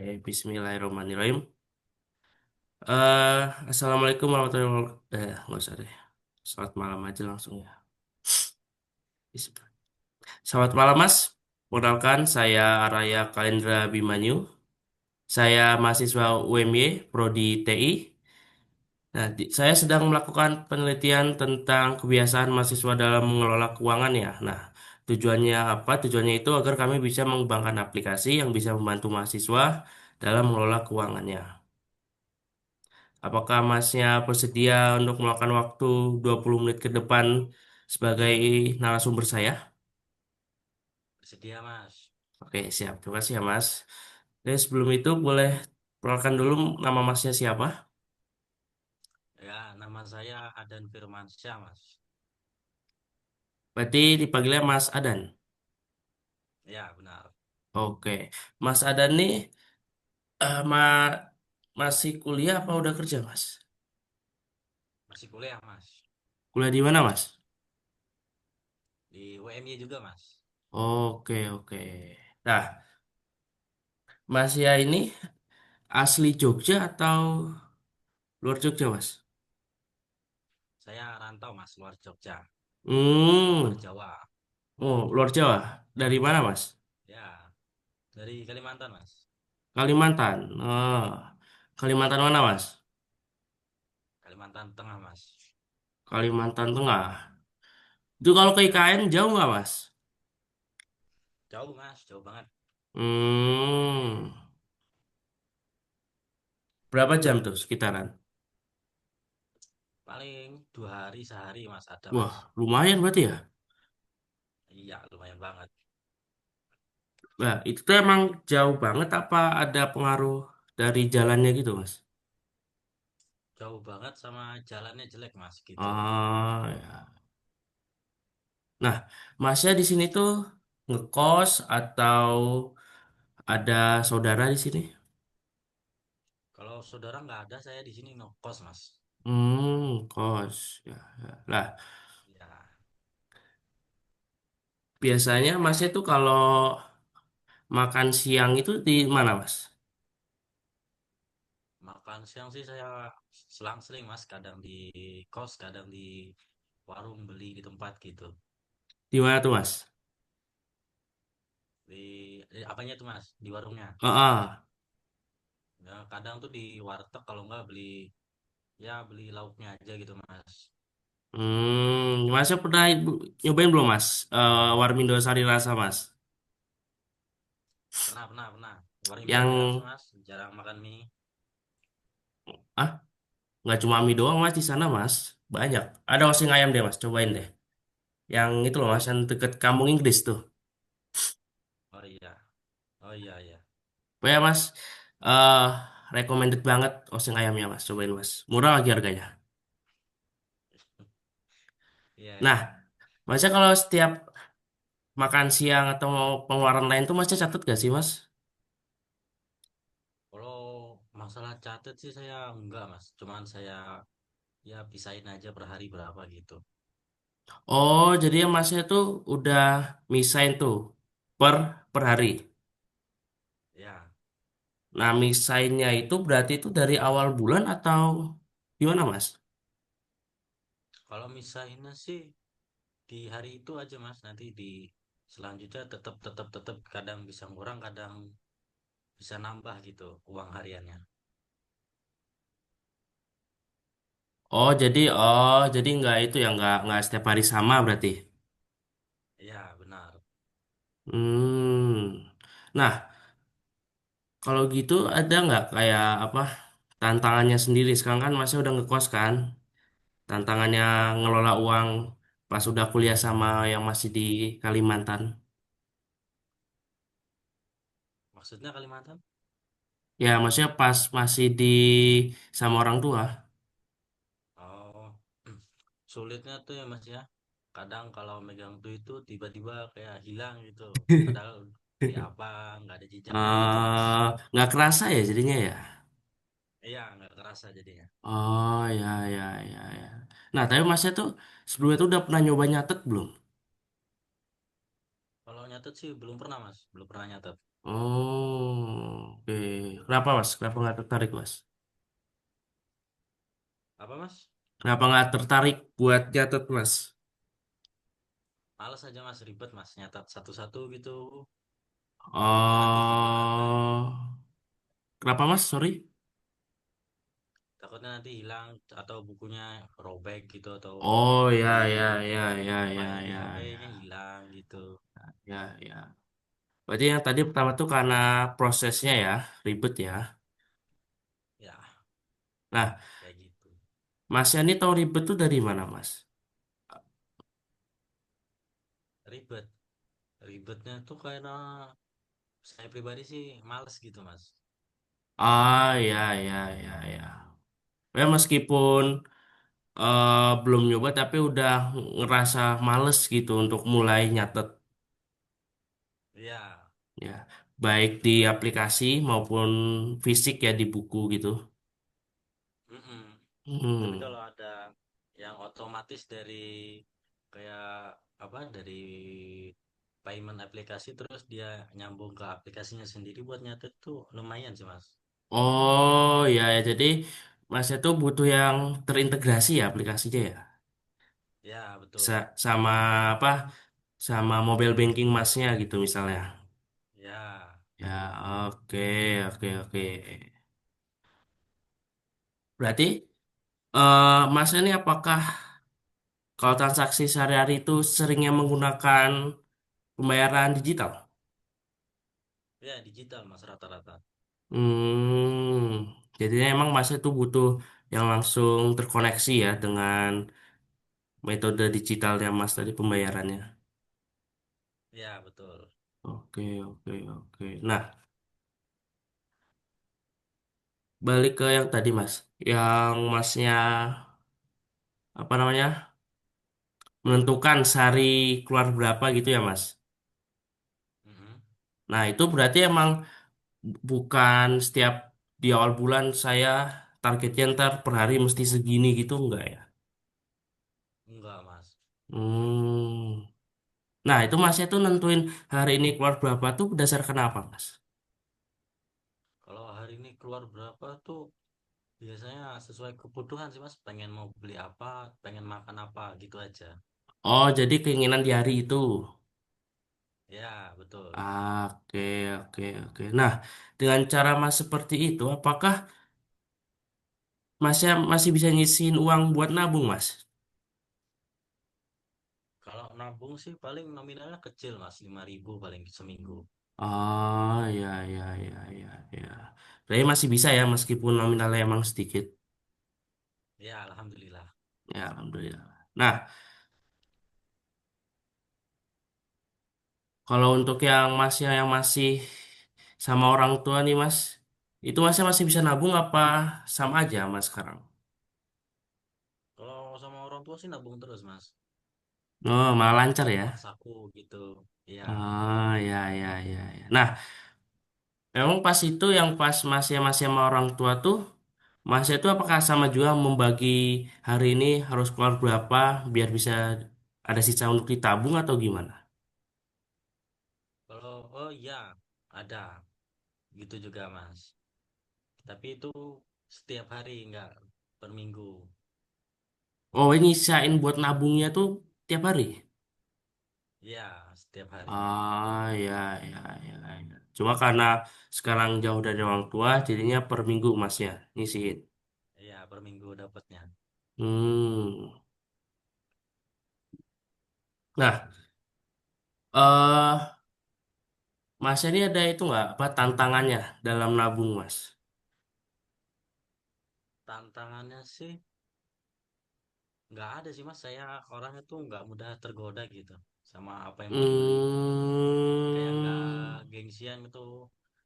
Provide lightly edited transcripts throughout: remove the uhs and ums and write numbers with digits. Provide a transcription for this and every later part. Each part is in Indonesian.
Bismillahirrahmanirrahim. Eh, Assalamualaikum warahmatullahi wabarakatuh. Nggak usah deh. Selamat malam aja langsung ya. Bismillah. Selamat malam, Mas. Perkenalkan, saya Araya Kalendra Bimanyu. Saya mahasiswa UMY, Prodi TI. Nah, saya sedang melakukan penelitian tentang kebiasaan mahasiswa dalam mengelola keuangan ya. Nah, tujuannya apa? Tujuannya itu agar kami bisa mengembangkan aplikasi yang bisa membantu mahasiswa dalam mengelola keuangannya. Apakah Masnya bersedia untuk meluangkan waktu 20 menit ke depan sebagai narasumber saya? Bersedia, Mas. Oke, siap. Terima kasih ya, Mas. Jadi sebelum itu boleh perkenalkan dulu nama Masnya siapa? Ya, nama saya Adan Firmansyah, Mas. Berarti dipanggilnya Mas Adan. Ya, benar. Oke. Mas Adan nih masih kuliah apa udah kerja, Mas? Masih kuliah, Mas. Kuliah di mana, Mas? Di UMY juga, Mas. Oke, oke. Nah, Mas ya ini asli Jogja atau luar Jogja, Mas? Saya rantau, Mas, luar Jogja. Luar Hmm. Jawa. Oh, luar Jawa. Dari mana, Mas? Ya, dari Kalimantan, Mas. Kalimantan. Oh, Kalimantan mana, Mas? Kalimantan Tengah, Mas. Kalimantan Tengah. Itu kalau ke IKN jauh nggak, Mas? Jauh, Mas. Jauh banget. Hmm, berapa jam tuh sekitaran? Paling 2 hari sehari, Mas. Ada, Wah, Mas. lumayan berarti ya. Iya, lumayan banget. Nah, itu tuh emang jauh banget apa ada pengaruh dari jalannya gitu, Mas? Jauh banget sama jalannya jelek, Mas. Gitu. Oh, ya. Nah, Masnya di sini tuh ngekos atau ada saudara di sini? Kalau saudara nggak ada, saya di sini ngekos, Mas. Kos. Ya, ya. Lah, Ya, biasanya Masnya tuh kalau makan siang itu di mana, Mas? makan siang sih saya selang-seling, Mas. Kadang di kos, kadang di warung beli di tempat gitu. Di mana tuh, Mas? Di apanya tuh, Mas? Di warungnya. Ah, Ya, kadang tuh di warteg kalau nggak beli ya beli lauknya aja gitu, Mas. Masnya pernah nyobain belum, Mas? Warmindo Sari Rasa, Mas. Pernah, pernah, pernah. Warung Yang, Sari Rasa, Mas. Jarang makan mie. ah, nggak cuma mie doang, Mas, di sana, Mas. Banyak. Ada oseng ayam deh, Mas. Cobain deh. Yang itu loh, Mas, yang deket Kampung Inggris tuh. Oh iya. Oh iya, iya. Pokoknya, Mas, eh recommended banget oseng ayamnya, Mas. Cobain, Mas. Murah lagi harganya. Iya, Nah, iya. Masnya kalau setiap makan siang atau mau pengeluaran lain tuh, Masnya catat gak sih, Mas? Kalau masalah catet sih saya enggak, Mas. Cuman saya ya pisahin aja per hari berapa gitu. Oh, jadi yang Masnya tuh udah misain tuh per per hari. Ya, Nah, misainnya itu berarti itu dari awal bulan atau gimana, Mas? kalau misahinnya sih di hari itu aja, Mas. Nanti di selanjutnya tetap tetap tetap kadang bisa kurang, kadang bisa nambah gitu uang hariannya. Oh, jadi nggak itu ya nggak setiap hari sama berarti. Iya, benar. Hmm. Nah, kalau gitu ada nggak kayak apa tantangannya sendiri? Sekarang kan Masnya udah ngekos kan? Tantangannya ngelola uang pas udah kuliah sama yang masih di Kalimantan. Maksudnya Kalimantan? Ya, maksudnya pas masih di sama orang tua. Oh, sulitnya tuh ya, Mas ya. Kadang kalau megang duit itu tiba-tiba kayak hilang gitu. Padahal beli apa, nggak ada jejaknya gitu, Mas. Nggak kerasa ya jadinya ya. Iya, nggak kerasa jadinya. Oh ya ya ya ya. Nah tapi masnya tuh sebelumnya tuh udah pernah nyoba nyatet belum? Kalau nyatet sih belum pernah mas, belum pernah nyatet. Oh, oke. Kenapa mas? Kenapa nggak tertarik mas? Apa mas? Kenapa nggak tertarik buat nyatet mas? Males aja mas, ribet mas, nyatat satu-satu gitu. Takutnya nanti hilang kan. Oh, kenapa mas? Sorry. Takutnya nanti hilang atau bukunya robek gitu atau Oh ya di ya ya ya file ya di ya HP-nya ya hilang gitu. ya ya. Berarti yang tadi pertama tuh karena prosesnya ya ribet ya. Ya, Nah, kayak gitu. Mas Yani tahu ribet tuh dari mana mas? Ribet. Ribetnya tuh karena saya pribadi sih males gitu mas. Ah ya ya ya ya. Ya meskipun belum nyoba tapi udah ngerasa males gitu untuk mulai nyatet Iya. ya. Baik di aplikasi maupun fisik ya di buku gitu. Mm-mm. Tapi Hmm. kalau ada yang otomatis dari kayak apa dari payment aplikasi terus dia nyambung ke aplikasinya sendiri buat nyatet tuh lumayan sih mas. Oh ya, ya jadi Mas itu butuh yang terintegrasi ya aplikasinya ya. Ya betul. Sama apa? Sama mobile banking Masnya gitu misalnya. Ya, Ya, oke, oke, oke. Berarti Mas ini apakah kalau transaksi sehari-hari itu seringnya menggunakan pembayaran digital? ya digital mas rata-rata. Jadi emang Mas itu butuh yang langsung terkoneksi ya dengan metode digitalnya Mas tadi pembayarannya. Ya betul. Oke, oke, oke. Nah, balik ke yang tadi Mas, yang Masnya apa namanya menentukan sehari keluar berapa gitu ya Mas. Mm-mm. Nah, itu berarti emang bukan setiap di awal bulan saya targetnya ntar per hari mesti segini gitu enggak ya? Enggak mas. Hmm. Nah, itu Masnya tuh nentuin hari ini keluar berapa tuh berdasarkan apa Mas? Kalau hari ini keluar berapa tuh biasanya sesuai kebutuhan sih mas. Pengen mau beli apa, pengen makan apa gitu aja. Oh, jadi keinginan di hari itu. Ya betul. Oke, oke, oke. Nah, dengan cara Mas seperti itu, apakah Masnya masih bisa nyisihin uang buat nabung, Mas? Kalau nabung sih paling nominalnya kecil mas, 5.000 paling seminggu. Oh, ya, ya, ya, ya, ya. Berarti masih bisa ya, meskipun nominalnya emang sedikit. Ya alhamdulillah. Ya, alhamdulillah. Nah, kalau untuk yang Masnya yang masih sama orang tua nih, Mas, itu Masnya masih bisa nabung apa sama aja, Mas, sekarang? Kalau sama orang tua sih nabung terus mas. Oh, malah lancar ya? Buat saku gitu. Ya. Oh, ya, ya, ya, ya. Nah, memang pas itu yang pas masih masih sama orang tua tuh, Mas itu apakah sama juga membagi hari ini harus keluar berapa biar bisa ada sisa untuk ditabung atau gimana? Kalau oh iya ada gitu juga mas. Tapi itu setiap hari nggak per minggu. Oh, ini nyisain buat nabungnya tuh tiap hari? Ya setiap hari. Ah, ya, ya, ya, ya. Cuma karena sekarang jauh dari orang tua, jadinya per minggu Masnya nyisihin. Iya per minggu dapatnya. Hmm. Nah, eh Mas ini ada itu nggak apa tantangannya dalam nabung, Mas? Tantangannya sih nggak ada sih mas. Saya orangnya tuh nggak mudah tergoda gitu sama apa yang mau dibeli. Kayak nggak Hmm. gengsian gitu.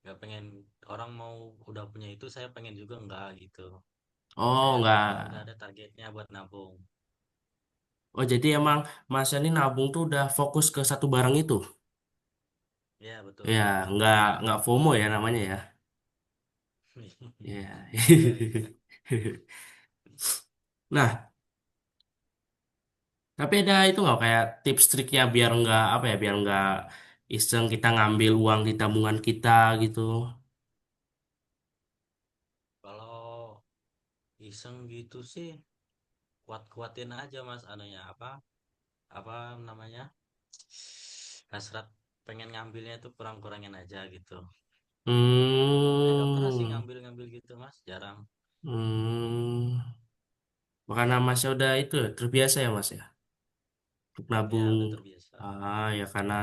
Nggak pengen orang mau udah punya itu saya pengen juga nggak gitu. Oh, Saya udah nggak. ada targetnya buat nabung. Oh, jadi emang Mas ini nabung tuh udah fokus ke satu barang itu. Ya Ya, betul. nggak FOMO ya namanya ya. Ya. Iya iya. Nah, tapi ada itu nggak kayak tips triknya biar nggak apa ya, biar nggak iseng kita ngambil uang di tabungan kita gitu. Kalau iseng gitu sih kuat-kuatin aja mas anunya apa namanya hasrat pengen ngambilnya tuh kurang-kurangin aja gitu. Saya nggak pernah sih Hmm, ngambil-ngambil gitu mas, jarang. hmm. Karena masnya udah itu ya, terbiasa ya mas ya, untuk Ya nabung. udah terbiasa. Ah ya karena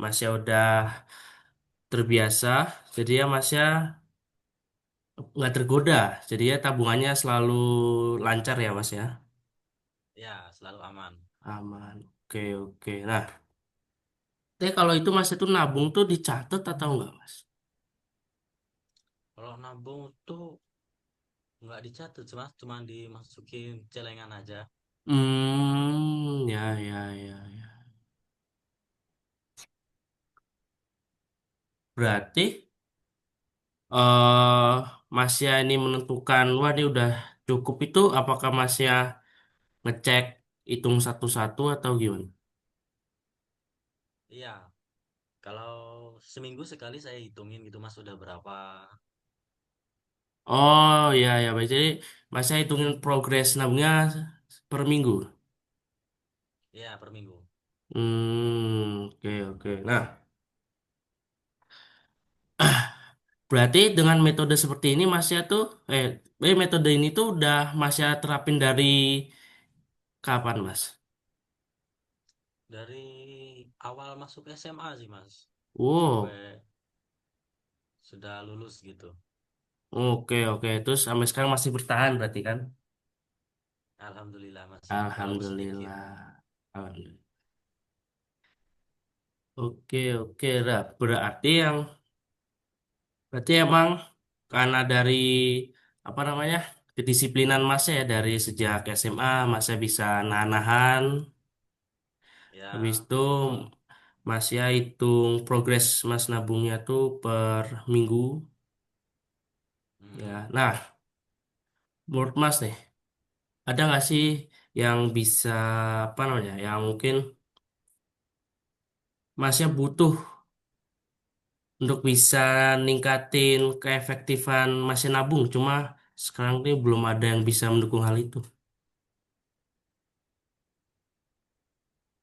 masnya udah terbiasa, jadi ya masnya nggak tergoda. Jadi ya tabungannya selalu lancar ya mas ya. Ya selalu aman. Aman. Oke oke. Nah, tapi kalau itu mas itu nabung tuh dicatat atau enggak mas? Kalau nabung tuh nggak dicatat sih mas, cuma dimasukin celengan aja. Ya ya ya ya. Berarti eh masnya ini menentukan, wah ini udah cukup itu, apakah masnya ngecek hitung satu-satu atau gimana? Iya, kalau seminggu sekali saya hitungin gitu mas udah berapa. Oh ya ya, baik. Jadi masnya hitungin progres nabungnya per minggu. Ya per minggu. Oke oke. Nah, berarti dengan metode seperti ini masnya tuh, metode ini tuh udah masnya terapin dari kapan mas? Dari awal masuk SMA sih mas, Wow, sampai sudah lulus gitu. oke oke. Terus sampai sekarang masih bertahan berarti kan? Alhamdulillah masih walaupun sedikit. Alhamdulillah. Alhamdulillah. Oke, oke, dah. Berarti emang karena dari apa namanya kedisiplinan masnya ya dari sejak SMA masnya bisa nahan-nahan, habis Ya itu betul. masnya hitung progres mas nabungnya tuh per minggu, Mm-mm. ya. Nah, menurut mas nih, ada nggak sih yang bisa apa namanya, yang mungkin masnya butuh untuk bisa ningkatin keefektifan masih nabung. Cuma sekarang ini belum ada yang bisa mendukung hal itu.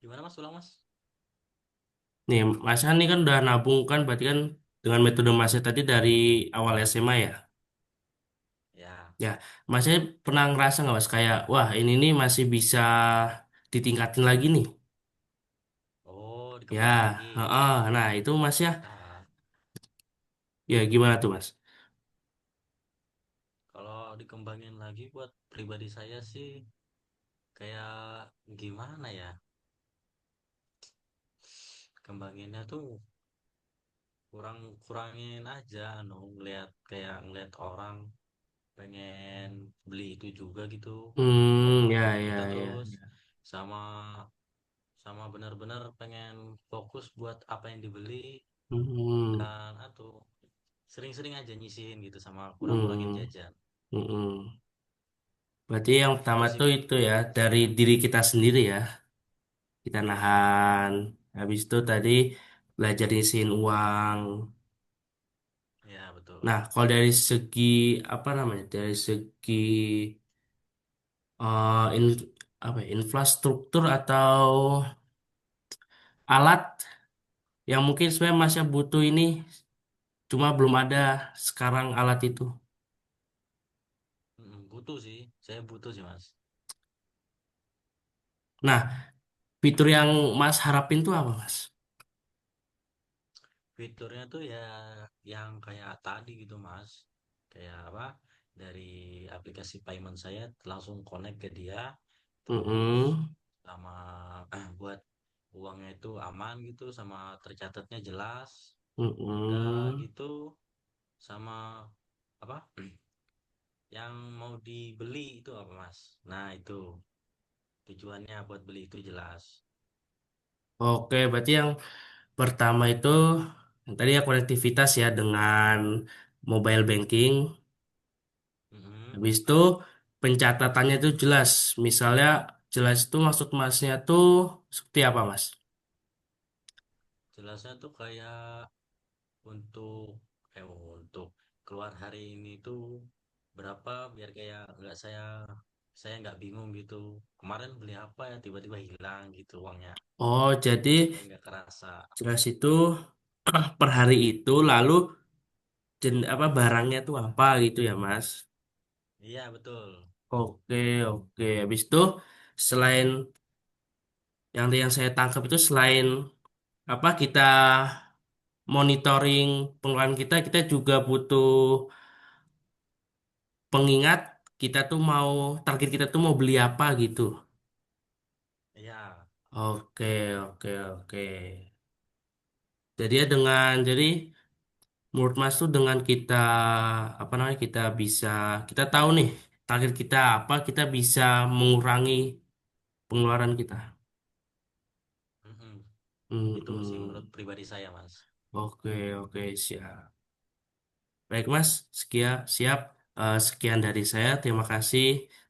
Gimana mas, ulang mas? Nih, Mas Han ini kan udah nabung kan, berarti kan dengan metode Masnya tadi dari awal SMA ya. Ya. Ya, Masnya pernah ngerasa nggak Mas kayak, wah ini nih masih bisa ditingkatin lagi nih. Oh, Ya, dikembangin lagi. heeh. Nah itu Mas ya, Nah, ya gimana tuh Mas? kalau dikembangin lagi buat pribadi saya sih kayak gimana ya? Kembanginnya tuh kurang kurangin aja ngelihat orang pengen beli itu juga gitu. Ya, ya, ya, Terus ya. sama sama benar-benar pengen fokus buat apa yang dibeli Hmm, dan atau sering-sering aja nyisin gitu sama kurang-kurangin hmm, jajan. hmm. Berarti yang pertama Itu sih tuh itu ya dari diri kita sendiri ya. Kita ya, nahan. Habis itu tadi belajar nyisihin uang. ya betul. Nah, kalau dari segi apa namanya? Dari segi eh, in- apa ya, infrastruktur atau alat yang mungkin sebenarnya masih butuh ini, cuma belum ada sekarang alat itu. Butuh sih, saya butuh sih mas. Nah, fitur yang Mas harapin tuh apa, Mas? Fiturnya tuh ya yang kayak tadi gitu mas, kayak apa, dari aplikasi payment saya langsung connect ke dia, terus Mm-mm, sama buat uangnya itu aman gitu, sama tercatatnya jelas, udah mm-mm. gitu, sama apa yang mau dibeli itu apa mas, nah itu tujuannya buat beli itu jelas. Oke, berarti yang pertama itu yang tadi ya konektivitas ya dengan mobile banking. Mm-mm. Habis itu pencatatannya itu jelas. Misalnya jelas itu maksud masnya tuh seperti apa mas? jelasnya tuh kayak untuk untuk keluar hari ini tuh berapa biar kayak nggak saya nggak bingung gitu. Kemarin beli apa ya tiba-tiba hilang gitu uangnya. Oh, jadi Supaya nggak kerasa. jelas itu per hari itu lalu apa barangnya tuh apa gitu ya, Mas? Iya betul. Oke, oke. Habis itu selain yang saya tangkap itu selain apa kita monitoring pengeluaran kita, kita juga butuh pengingat kita tuh mau target kita tuh mau beli apa gitu. Iya. Oke, oke, oke. Jadi ya jadi menurut Mas tuh dengan kita apa namanya kita bisa kita tahu nih target kita apa, kita bisa mengurangi pengeluaran kita. Mm-mm. Itu sih Hmm, menurut pribadi saya Mas. oke, oke, siap. Baik, Mas, siap. Sekian dari saya. Terima kasih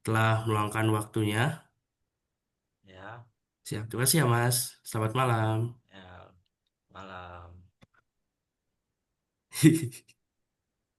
telah meluangkan waktunya. Ya. Siap. Terima kasih ya, Mas. Selamat malam. Ya. Malam.